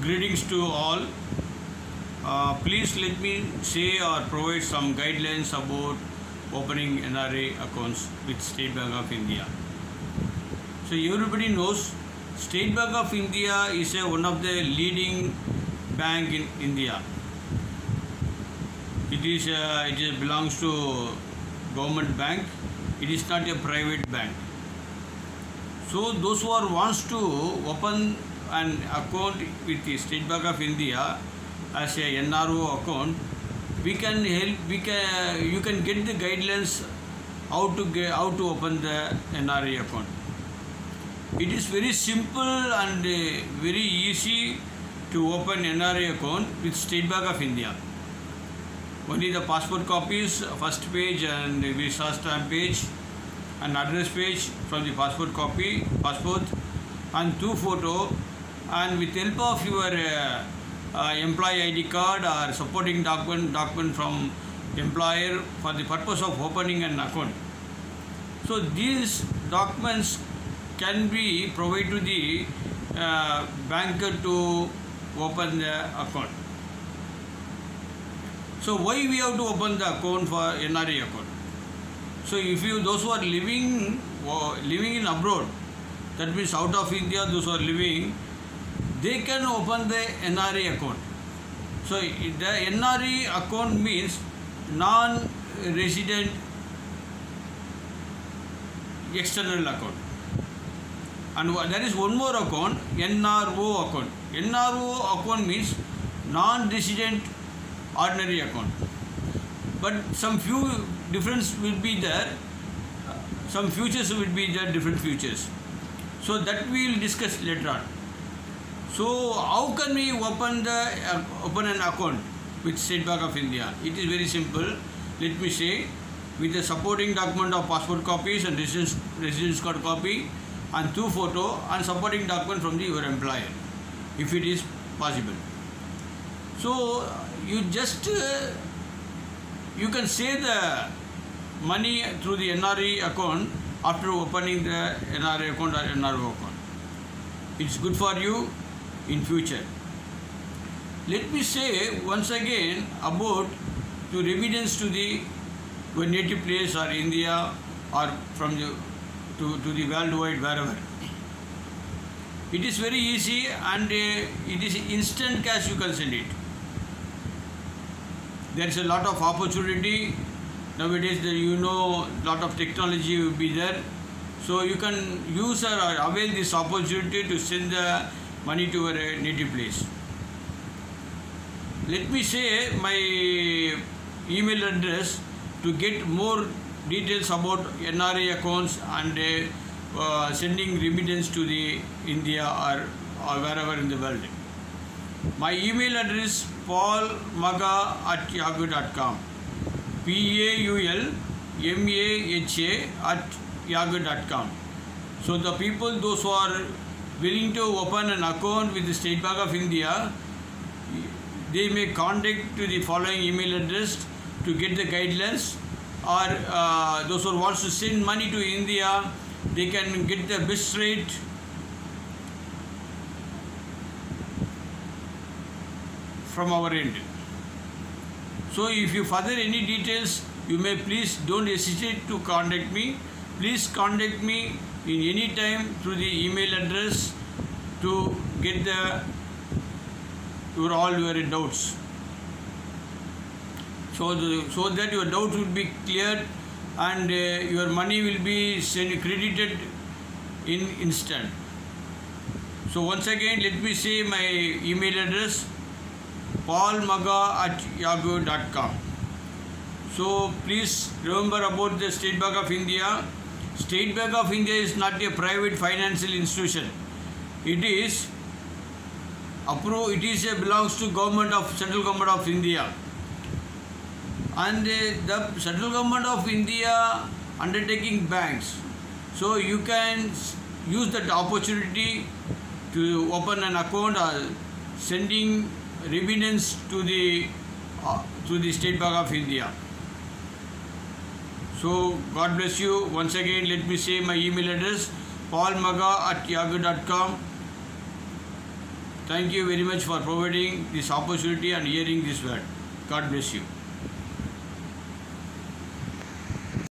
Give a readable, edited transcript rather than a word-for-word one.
Greetings to all. Please let me say or provide some guidelines about opening NRA accounts with State Bank of India. So everybody knows State Bank of India is one of the leading bank in India. It belongs to government bank. It is not a private bank. So those who wants to open an account with the State Bank of India as a NRO account, you can get the guidelines how to open the NRA account. It is very simple and very easy to open NRA account with State Bank of India. Only the passport copies, first page and visa stamp page and address page from the passport copy, passport, and 2 photo, and with help of your employee ID card or supporting document from employer for the purpose of opening an account. So these documents can be provided to the banker to open the account. So why we have to open the account for NRA account? So if those who are living in abroad, that means out of India, those who are living, they can open the NRA account. So the NRA account means non-resident external account. And there is one more account, NRO account. NRO account means non-resident ordinary account. But some few difference will be there. Some futures will be there, different futures. So that we will discuss later on. So how can we open an account with State Bank of India? It is very simple. Let me say, with the supporting document of passport copies and residence card copy and 2 photo and supporting document from your employer, if it is possible. So you just you can save the money through the NRA account after opening the NRA account or NRO account. It's good for you in future. Let me say once again about to remittance to your native place or India or from to the worldwide, wherever. It is very easy and it is instant cash, you can send it. There is a lot of opportunity nowadays. Lot of technology will be there, so you can use or avail this opportunity to send the money to your native place. Let me say my email address to get more details about NRA accounts and sending remittance to the India or wherever in the world. My email address paulmaga@yahoo.com, paulmaha@yahoo.com. So the people, those who are willing to open an account with the State Bank of India, they may contact to the following email address to get the guidelines, or those who wants to send money to India, they can get the best rate from our end. So if you further any details, you may please don't hesitate to contact me. Please contact me in any time through the email address to get all your doubts. So that your doubts will be cleared and your money will be credited in instant. So once again, let me say my email address, paulmaga@yahoo.com. So please remember about the State Bank of India. State Bank of India is not a private financial institution. It is approved. It is belongs to central government of India, and the central government of India undertaking banks. So you can use that opportunity to open an account or sending remittance to the State Bank of India. So God bless you. Once again, let me say my email address, paulmaga@yahoo.com. Thank you very much for providing this opportunity and hearing this word. God bless you.